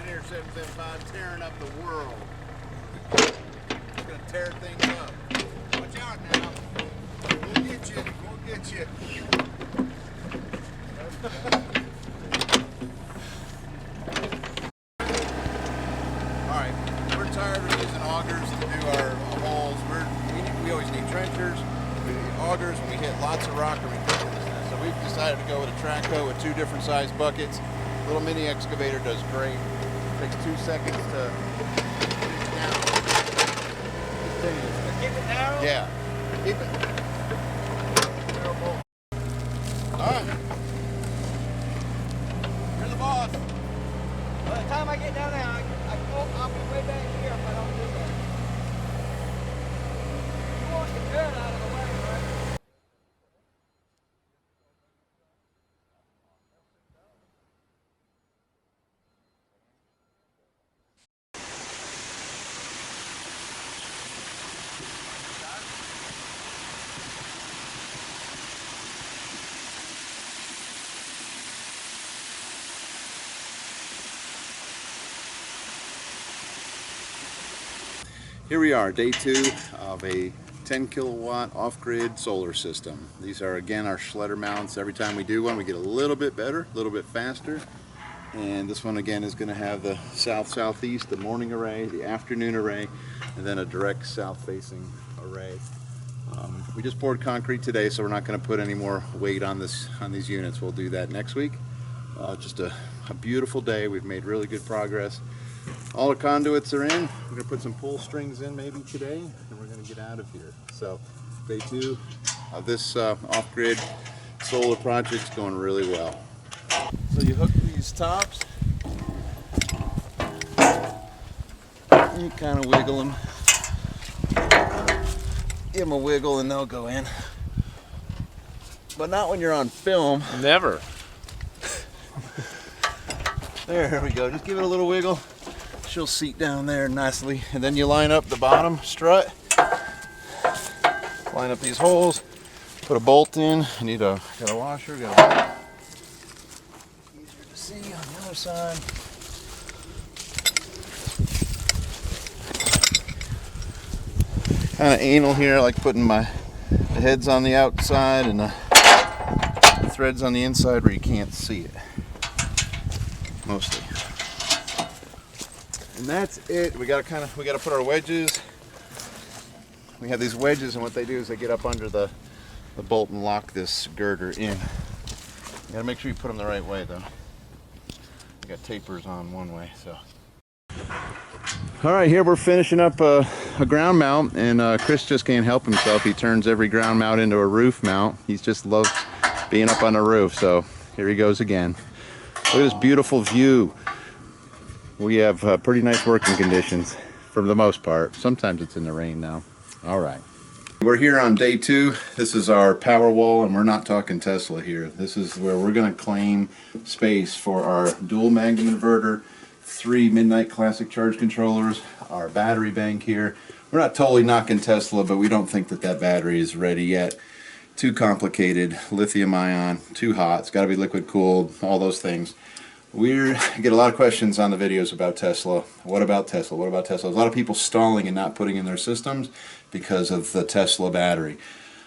Engineer 775 tearing up the world. It's gonna tear things up. Watch out now. We'll get you. We'll get you. Alright, we're tired of using augers to do our holes. We always need trenchers. We need augers when we hit lots of rock or we put in this. So we've decided to go with a Traco with 2 different size buckets. Little mini excavator does great. Takes 2 seconds to get it down. Keep it down? Yeah. Keep it. Alright. You're the boss. By the time I get down there, I'll be way back here if I don't do that. You want the dirt out of the way, right? Here we are, day 2 of a 10 kilowatt off-grid solar system. These are again our Schletter mounts. Every time we do one we get a little bit better, a little bit faster. And this one again is going to have the south-southeast, the morning array, the afternoon array, and then a direct south-facing array. We just poured concrete today, so we're not going to put any more weight on these units. We'll do that next week. Just a beautiful day. We've made really good progress. All the conduits are in. We're going to put some pull strings in maybe today, and we're going to get out of here. So day 2 of this off-grid solar project's going really well. So you hook these tops, you kind of wiggle them, give them a wiggle and they'll go in. But not when you're on film. Never. There we go, just give it a little wiggle. She'll seat down there nicely. And then you line up the bottom strut, line up these holes, put a bolt in. You need got a washer, easier to see on the other side. Kind of anal here, I like putting the heads on the outside and the threads on the inside where you can't see it, mostly. And that's it. We gotta put our wedges. We have these wedges, and what they do is they get up under the bolt and lock this girder in. You gotta make sure you put them the right way, though. I got tapers on one way, so. All right, here we're finishing up a ground mount, and Chris just can't help himself. He turns every ground mount into a roof mount. He just loves being up on the roof, so here he goes again. Look at this beautiful view. We have pretty nice working conditions for the most part. Sometimes it's in the rain now. All right. We're here on day 2. This is our power wall, and we're not talking Tesla here. This is where we're going to claim space for our dual magnet inverter, 3 Midnight Classic charge controllers, our battery bank here. We're not totally knocking Tesla, but we don't think that battery is ready yet. Too complicated, lithium ion, too hot, it's got to be liquid cooled, all those things. We get a lot of questions on the videos about Tesla. What about Tesla? What about Tesla? There's a lot of people stalling and not putting in their systems because of the Tesla battery.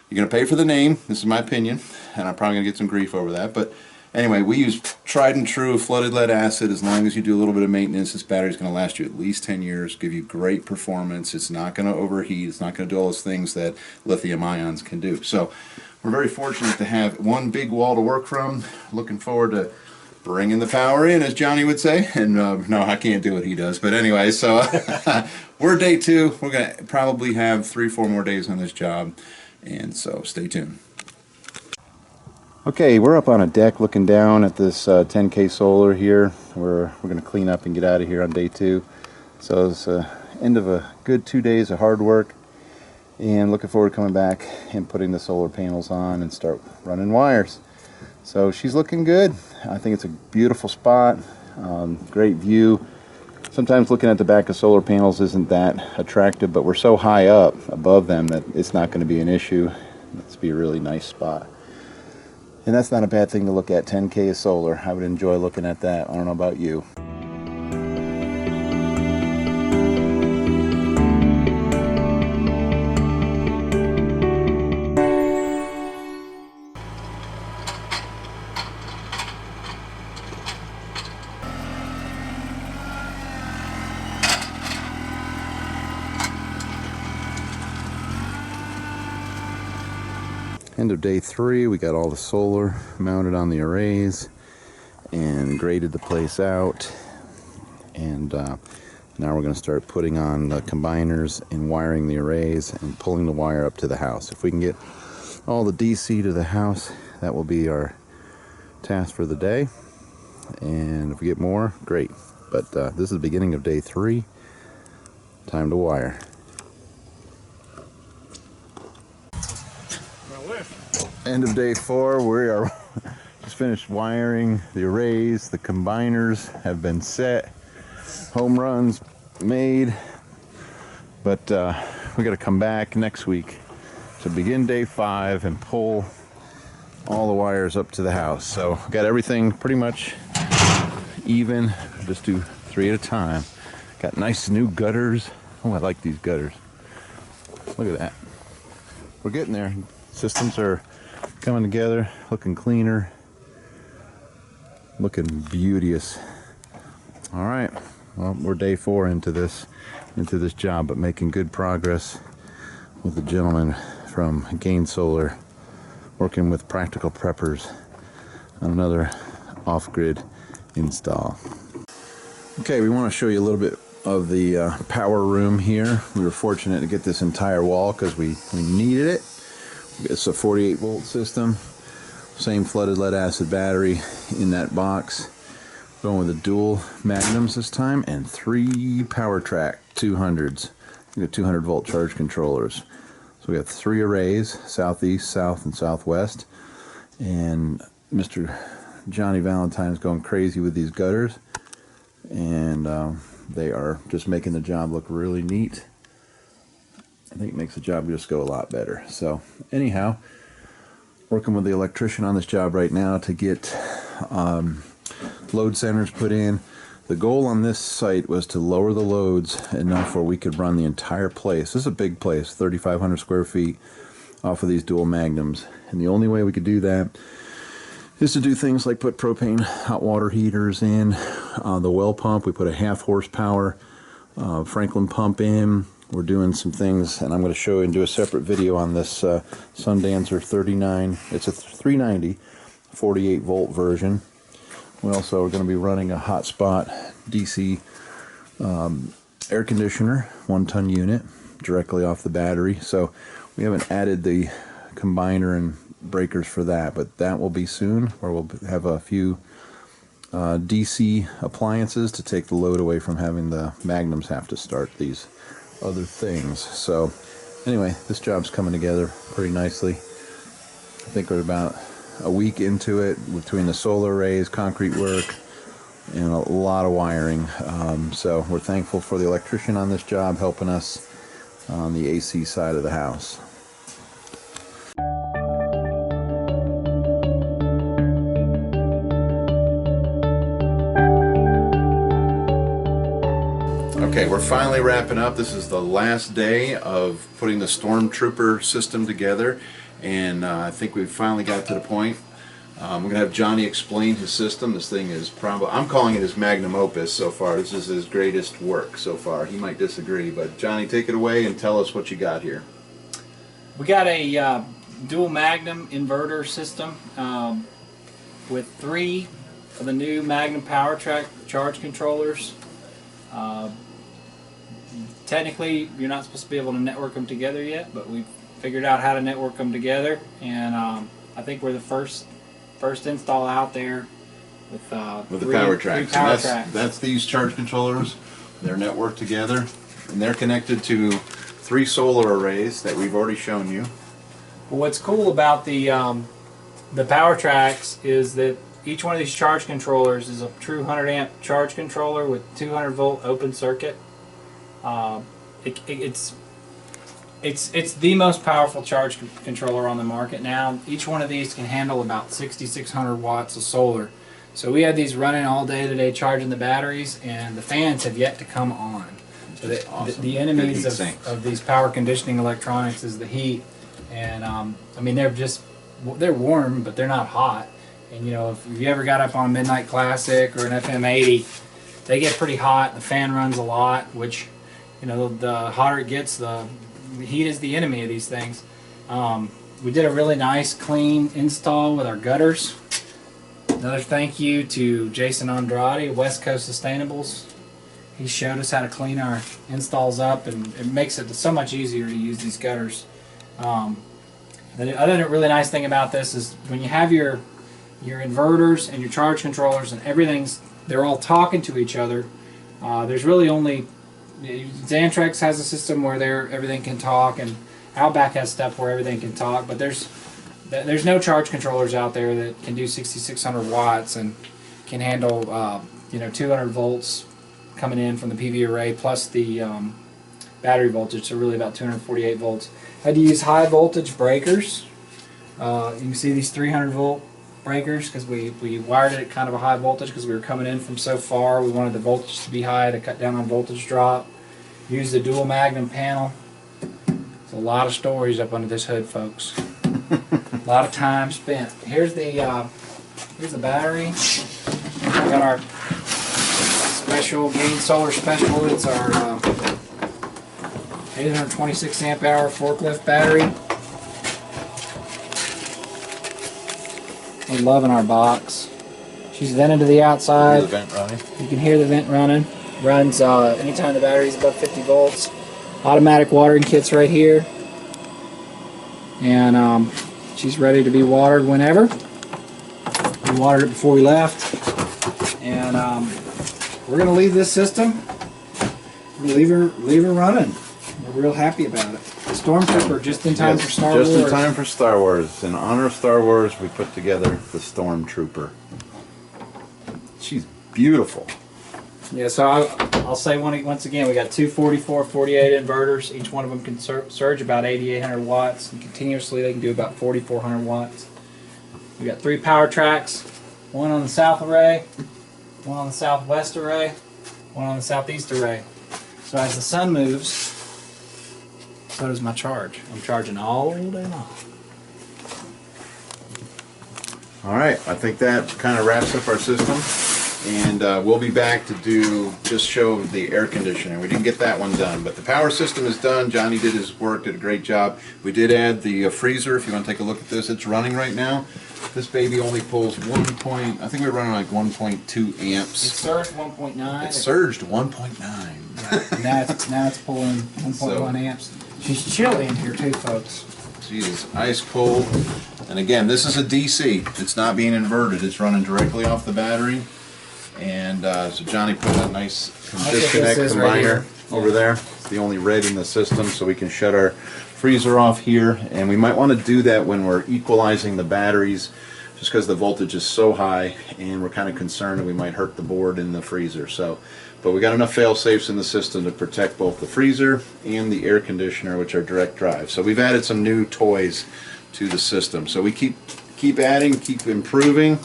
You're going to pay for the name. This is my opinion, and I'm probably going to get some grief over that. But anyway, we use tried and true flooded lead acid. As long as you do a little bit of maintenance, this battery is going to last you at least 10 years, give you great performance. It's not going to overheat. It's not going to do all those things that lithium ions can do. So we're very fortunate to have one big wall to work from. Looking forward to bringing the power in, as Johnny would say. And no, I can't do what he does. But anyway, so we're day 2. We're going to probably have 3-4 more days on this job. And so stay tuned. Okay, we're up on a deck looking down at this 10K solar here. We're going to clean up and get out of here on day 2. So it's the end of a good 2 days of hard work. And looking forward to coming back and putting the solar panels on and start running wires. So she's looking good. I think it's a beautiful spot, great view. Sometimes looking at the back of solar panels isn't that attractive, but we're so high up above them that it's not going to be an issue. It's be a really nice spot. And that's not a bad thing to look at. 10K of solar. I would enjoy looking at that. I don't know about you. End of day 3, we got all the solar mounted on the arrays and graded the place out. And now we're going to start putting on the combiners and wiring the arrays and pulling the wire up to the house. If we can get all the DC to the house, that will be our task for the day. And if we get more, great. But this is the beginning of day 3. Time to wire. End of day 4, we are just finished wiring the arrays. The combiners have been set. Home runs made. But we got to come back next week to begin day 5 and pull all the wires up to the house. So got everything pretty much even. Just do 3 at a time. Got nice new gutters. Oh, I like these gutters. Look at that. We're getting there. Systems are coming together, looking cleaner, looking beauteous. All right, well, we're day 4 into this job, but making good progress with the gentleman from Gain Solar, working with Practical Preppers on another off-grid install. Okay, we want to show you a little bit of the power room here. We were fortunate to get this entire wall because we needed it. It's a 48 volt system, same flooded lead acid battery in that box. Going with the dual magnums this time and 3 power track 200s. We got 200 volt charge controllers. So we have 3 arrays, southeast, south, and southwest. And Mr. Johnny Valentine's going crazy with these gutters. And they are just making the job look really neat. I think it makes the job just go a lot better. So anyhow, working with the electrician on this job right now to get load centers put in. The goal on this site was to lower the loads enough where we could run the entire place. This is a big place, 3,500 square feet off of these dual magnums. And the only way we could do that is to do things like put propane hot water heaters in. The well pump, we put a 1/2 horsepower Franklin pump in. We're doing some things, and I'm going to show you and do a separate video on this Sundancer 39. It's a 390 48 volt version. We also are going to be running a hotspot DC air conditioner, 1-ton unit, directly off the battery. So we haven't added the combiner and breakers for that, but that will be soon, where we'll have a few DC appliances to take the load away from having the magnums have to start these other things. So anyway, this job's coming together pretty nicely. I think we're about a week into it between the solar arrays, concrete work, and a lot of wiring. So we're thankful for the electrician on this job helping us on the AC side of the house. Okay, we're finally wrapping up. This is the last day of putting the Stormtrooper system together, and I think we've finally got to the point. We're going to have Johnny explain his system. This thing is probably, I'm calling it his magnum opus so far. This is his greatest work so far. He might disagree, but Johnny, take it away and tell us what you got here. We got a dual magnum inverter system with 3 of the new Magnum Power Track charge controllers. Technically, you're not supposed to be able to network them together yet, but we've figured out how to network them together, and I think we're the first install out there with the power tracks. That's these charge controllers. They're networked together, and they're connected to 3 solar arrays that we've already shown you. Well, what's cool about the power tracks is that each one of these charge controllers is a true 100 amp charge controller with 200 volt open circuit. It's the most powerful charge controller on the market now. Each one of these can handle about 6,600 watts of solar. So we had these running all day today charging the batteries, and the fans have yet to come on. So the enemies of these power conditioning electronics is the heat, and I mean they're warm, but they're not hot. And you know, if you ever got up on a Midnight Classic or an FM80, they get pretty hot. The fan runs a lot, which, you know, the hotter it gets, the heat is the enemy of these things. We did a really nice clean install with our gutters. Another thank you to Jason Andrade, West Coast Sustainables. He showed us how to clean our installs up, and it makes it so much easier to use these gutters. The other really nice thing about this is when you have your inverters and your charge controllers and they're all talking to each other. There's really only Xantrex has a system where everything can talk, and Outback has stuff where everything can talk, but there's no charge controllers out there that can do 6,600 watts and can handle 200 volts coming in from the PV array plus the battery voltage, so really about 248 volts. I had to use high voltage breakers. You can see these 300 volt breakers because we wired it at kind of a high voltage because we were coming in from so far. We wanted the voltage to be high to cut down on voltage drop. Use the dual magnum panel. There's a lot of stories up under this hood, folks. A lot of time spent. Here's the battery. We got our special Gain Solar Special. It's our 826 amp hour forklift battery. We're loving our box. She's vented to the outside. The vent running. You can hear the vent running. Runs anytime the battery is above 50 volts. Automatic watering kits right here. And she's ready to be watered whenever. We watered it before we left. And we're going to leave this system. Leave her running. We're real happy about it. Stormtrooper just in time for Star Wars. Just in time for Star Wars. In honor of Star Wars, we put together the Stormtrooper. She's beautiful. Yeah, so I'll say once again, we got two 44-48 inverters. Each one of them can surge about 8,800 watts, and continuously they can do about 4,400 watts. We got 3 power tracks, one on the south array, one on the southwest array, one on the southeast array. So as the sun moves, so does my charge. I'm charging all day long. All right, I think that kind of wraps up our system. And we'll be back to just show the air conditioner. We didn't get that one done, but the power system is done. Johnny did his work, did a great job. We did add the freezer. If you want to take a look at this, it's running right now. This baby only pulls I think we're running like 1.2 amps. It surged 1.9. It surged 1.9. Yeah, now it's pulling 1.1 amps. She's chilly in here too, folks. She is ice cold. And again, this is a DC. It's not being inverted. It's running directly off the battery. And so Johnny put a nice disconnect combiner over there. It's the only red in the system, so we can shut our freezer off here. And we might want to do that when we're equalizing the batteries, just because the voltage is so high, and we're kind of concerned that we might hurt the board in the freezer. But we got enough fail-safes in the system to protect both the freezer and the air conditioner, which are direct drive. So we've added some new toys to the system. So we keep adding, keep improving.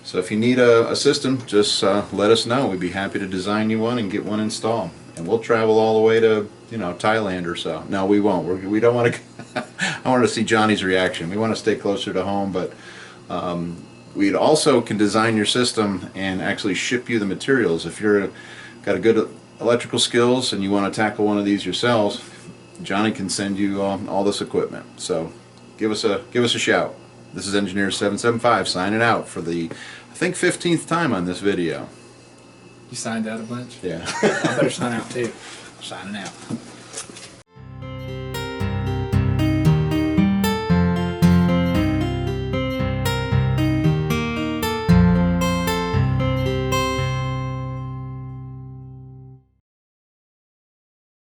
So if you need a system, just let us know. We'd be happy to design you one and get one installed. And we'll travel all the way to, Thailand or so. No, we won't. We don't want to. I want to see Johnny's reaction. We want to stay closer to home, but we also can design your system and actually ship you the materials. If you're got a good electrical skills and you want to tackle one of these yourselves, Johnny can send you all this equipment. So give us a shout. This is Engineer 775 signing out for the, I think, 15th time on this video. You signed out a bunch? Yeah. I better sign out too. Signing out.